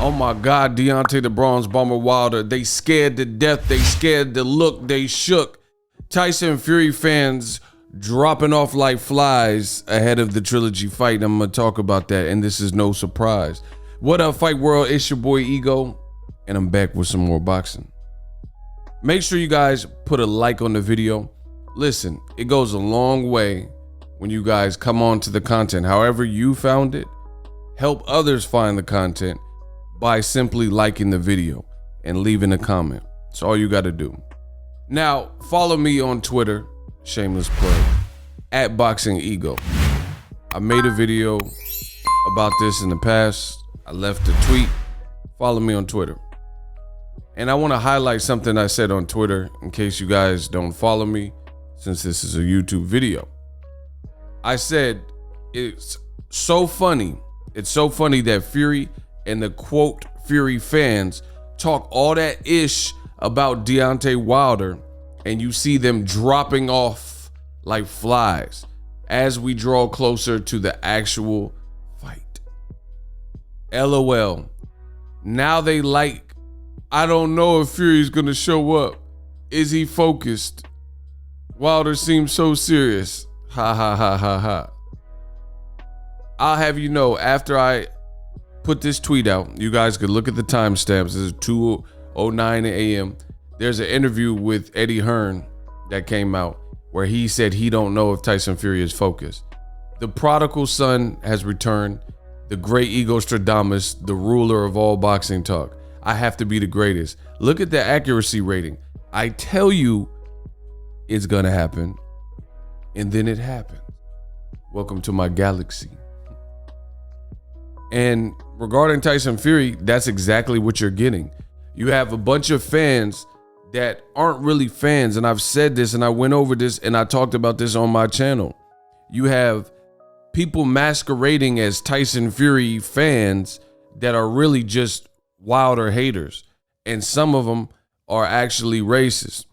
Oh my God, Deontay the Bronze Bomber Wilder. They scared to death. They scared to look. They shook. Tyson Fury fans dropping off like flies ahead of the trilogy fight. I'm going to talk about that, and this is no surprise. What up, Fight World? It's your boy Ego, and I'm back with some more boxing. Make sure you guys put a like on the video. Listen, it goes a long way when you guys come on to the content. However you found it, help others find the content by simply liking the video and leaving a comment. That's all you got to do. Now, follow me on Twitter, shameless plug, at Boxingego. I made a video about this in the past. I left a tweet. Follow me on Twitter. And I want to highlight something I said on Twitter in case you guys don't follow me, since this is a YouTube video. I said, it's so funny. It's so funny that Fury and the quote Fury fans talk all that ish about Deontay Wilder, and you see them dropping off like flies as we draw closer to the actual fight. LOL. Now they like, I don't know if Fury's gonna show up. Is he focused? Wilder seems so serious. Ha ha ha ha ha. I'll have you know, after I put this tweet out, you guys could look at the timestamps. This is 2:09 a.m. There's an interview with Eddie Hearn that came out where he said he don't know if Tyson Fury is focused. The prodigal son has returned. The great Ego Stradamus, the ruler of all boxing talk. I have to be the greatest. Look at the accuracy rating. I tell you it's gonna happen, and then it happens. Welcome to my galaxy. And regarding Tyson Fury, that's exactly what you're getting. You have a bunch of fans that aren't really fans, and I've said this and I went over this and I talked about this on my channel. You have people masquerading as Tyson Fury fans that are really just Wilder haters, and some of them are actually racist,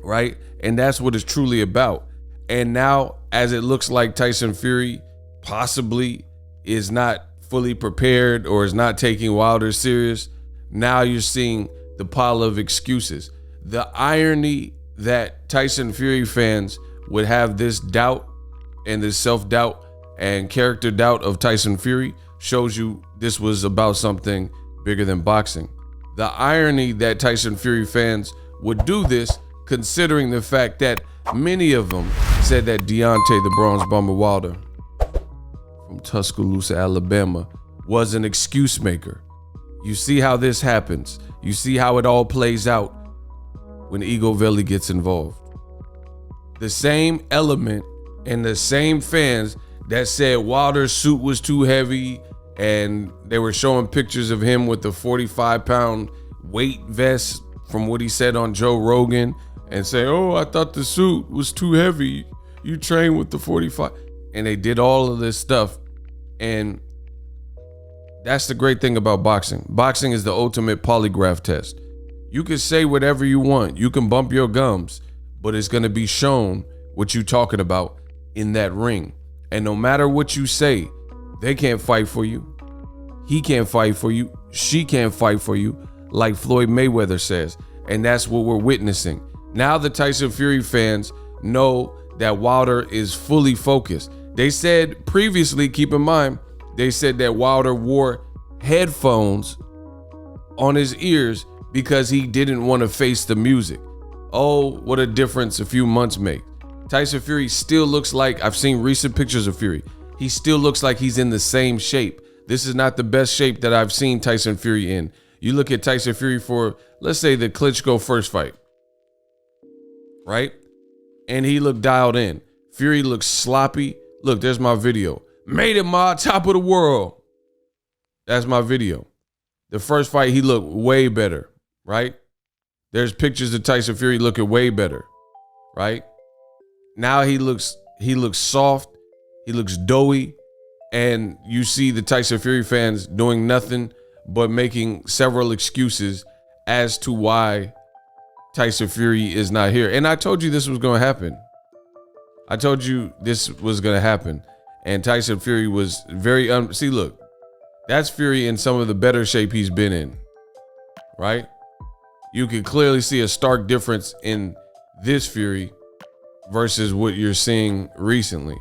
right? And that's what it's truly about. And now, as it looks like Tyson Fury possibly is not fully prepared or is not taking Wilder serious, now you're seeing the pile of excuses. The irony that Tyson Fury fans would have this doubt and this self-doubt and character doubt of Tyson Fury shows you this was about something bigger than boxing. The irony that Tyson Fury fans would do this, considering the fact that many of them said that Deontay the Bronze Bomber Wilder from Tuscaloosa, Alabama, was an excuse maker. You see how this happens. You see how it all plays out when Ego Valley gets involved. The same element and the same fans that said Wilder's suit was too heavy, and they were showing pictures of him with the 45-pound weight vest from what he said on Joe Rogan, and say, oh, I thought the suit was too heavy. You train with the 45. And they did all of this stuff. And that's the great thing about boxing. Boxing is the ultimate polygraph test. You can say whatever you want. You can bump your gums, but it's going to be shown what you're talking about in that ring. And no matter what you say, they can't fight for you. He can't fight for you. She can't fight for you, like Floyd Mayweather says. And that's what we're witnessing. Now the Tyson Fury fans know that Wilder is fully focused. They said previously, keep in mind, they said that Wilder wore headphones on his ears because he didn't want to face the music. Oh, what a difference a few months make. Tyson Fury still looks like, I've seen recent pictures of Fury, he still looks like he's in the same shape. This is not the best shape that I've seen Tyson Fury in. You look at Tyson Fury for, let's say, the Klitschko first fight, right? And he looked dialed in. Fury looks sloppy. Look, there's my video. Made it, ma, top of the world. That's my video. The first fight, he looked way better, right? There's pictures of Tyson Fury looking way better, right? Now he looks soft. He looks doughy. And you see the Tyson Fury fans doing nothing but making several excuses as to why Tyson Fury is not here. And I told you this was going to happen. I told you this was going to happen. And Tyson Fury was very, see, look, That's Fury in some of the better shape he's been in, right? You can clearly see a stark difference in this Fury versus what you're seeing recently.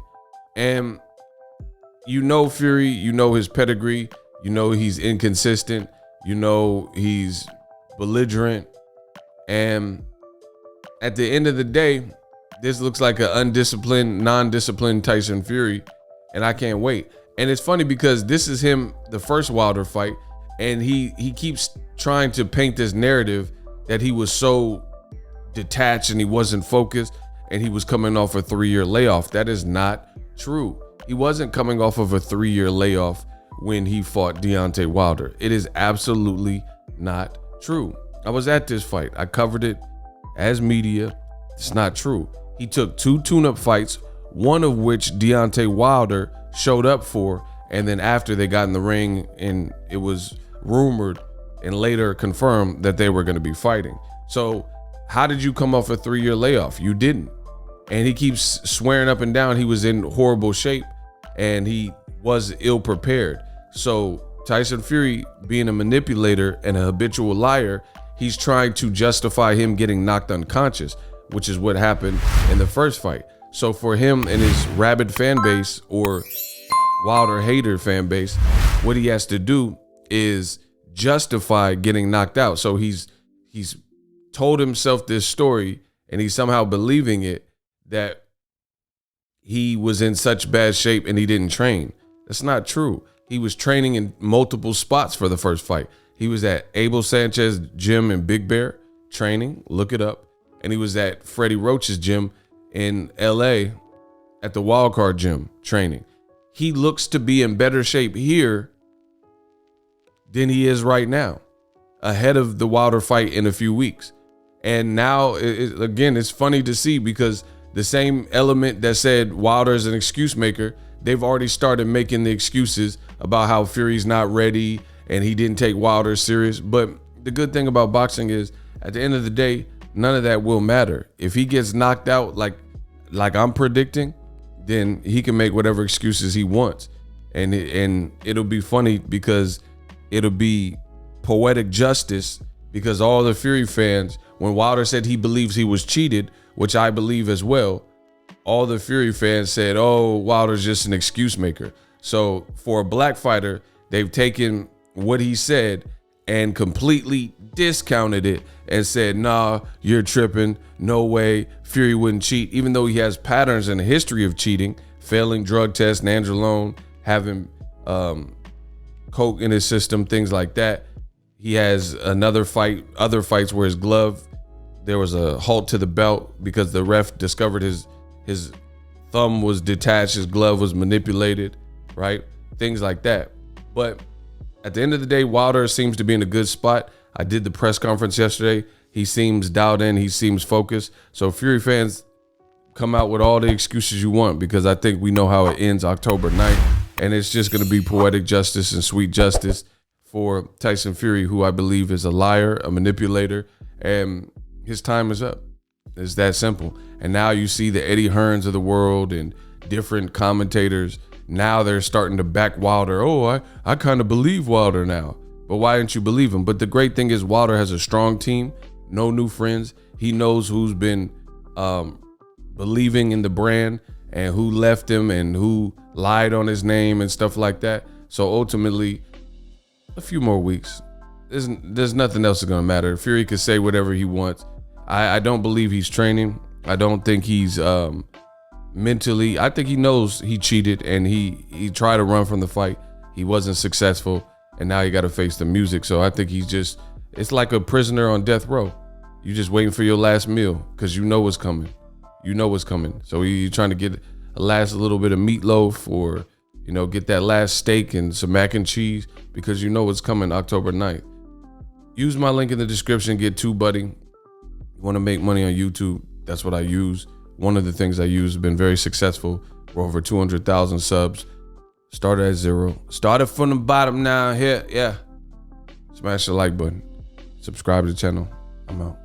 And you know Fury, you know his pedigree, you know he's inconsistent, you know he's belligerent. And at the end of the day, this looks like an undisciplined, non-disciplined Tyson Fury, and I can't wait. And it's funny because this is him, the first Wilder fight, and he keeps trying to paint this narrative that he was so detached and he wasn't focused and he was coming off a 3-year layoff. That is not true. He wasn't coming off of a 3-year layoff when he fought Deontay Wilder. It is absolutely not true. I was at this fight. I covered it as media. It's not true. He took 2 tune-up fights, one of which Deontay Wilder showed up for, and then after they got in the ring and it was rumored and later confirmed that they were going to be fighting. So how did you come off a 3-year layoff? You didn't. And he keeps swearing up and down he was in horrible shape and he was ill prepared. So Tyson Fury, being a manipulator and a habitual liar, he's trying to justify him getting knocked unconscious, which is what happened in the first fight. So for him and his rabid fan base, or Wilder hater fan base, what he has to do is justify getting knocked out. So he's told himself this story and he's somehow believing it, that he was in such bad shape and he didn't train. That's not true. He was training in multiple spots for the first fight. He was at Abel Sanchez gym in Big Bear training, look it up. And he was at Freddie Roach's gym in LA at the Wildcard gym training. He looks to be in better shape here than he is right now, ahead of the Wilder fight in a few weeks. And now, again, it's funny to see because the same element that said Wilder is an excuse maker, they've already started making the excuses about how Fury's not ready and he didn't take Wilder serious. But the good thing about boxing is, at the end of the day, none of that will matter. If he gets knocked out like I'm predicting, then he can make whatever excuses he wants. And it'll be funny because it'll be poetic justice, because all the Fury fans, when Wilder said he believes he was cheated, which I believe as well, all the Fury fans said, oh, Wilder's just an excuse maker. So for a black fighter, they've taken what he said and completely discounted it and said, nah, you're tripping. No way. Fury wouldn't cheat, even though he has patterns and a history of cheating, failing drug tests, nandrolone, having coke in his system, things like that. He has other fights where his glove, there was a halt to the belt because the ref discovered his thumb was detached, his glove was manipulated, right? Things like that. But at the end of the day, Wilder seems to be in a good spot. I did the press conference yesterday. He seems dialed in. He seems focused. So Fury fans, come out with all the excuses you want, because I think we know how it ends October 9th. And it's just going to be poetic justice and sweet justice for Tyson Fury, who I believe is a liar, a manipulator, and his time is up. It's that simple. And now you see the Eddie Hearns of the world and different commentators. Now they're starting to back Wilder. Oh, I kind of believe Wilder now. But why didn't you believe him? But the great thing is Wilder has a strong team, no new friends. He knows who's been believing in the brand and who left him and who lied on his name and stuff like that. So ultimately, a few more weeks. There's nothing else that's going to matter. Fury could say whatever he wants. I don't believe he's training. I don't think he's mentally. I think he knows he cheated and he tried to run from the fight. He wasn't successful, and now he got to face the music. So I think it's like a prisoner on death row. You just waiting for your last meal because you know what's coming. You know what's coming. So you're trying to get a last little bit of meatloaf, or get that last steak and some mac and cheese, because you know what's coming October 9th. Use my link in the description. Get TUBEBUDDY. You want to make money on YouTube? That's what I use. One of the things I use has been very successful. We're over 200,000 subs. Started at 0. Started from the bottom now. Here, yeah. Smash the like button. Subscribe to the channel. I'm out.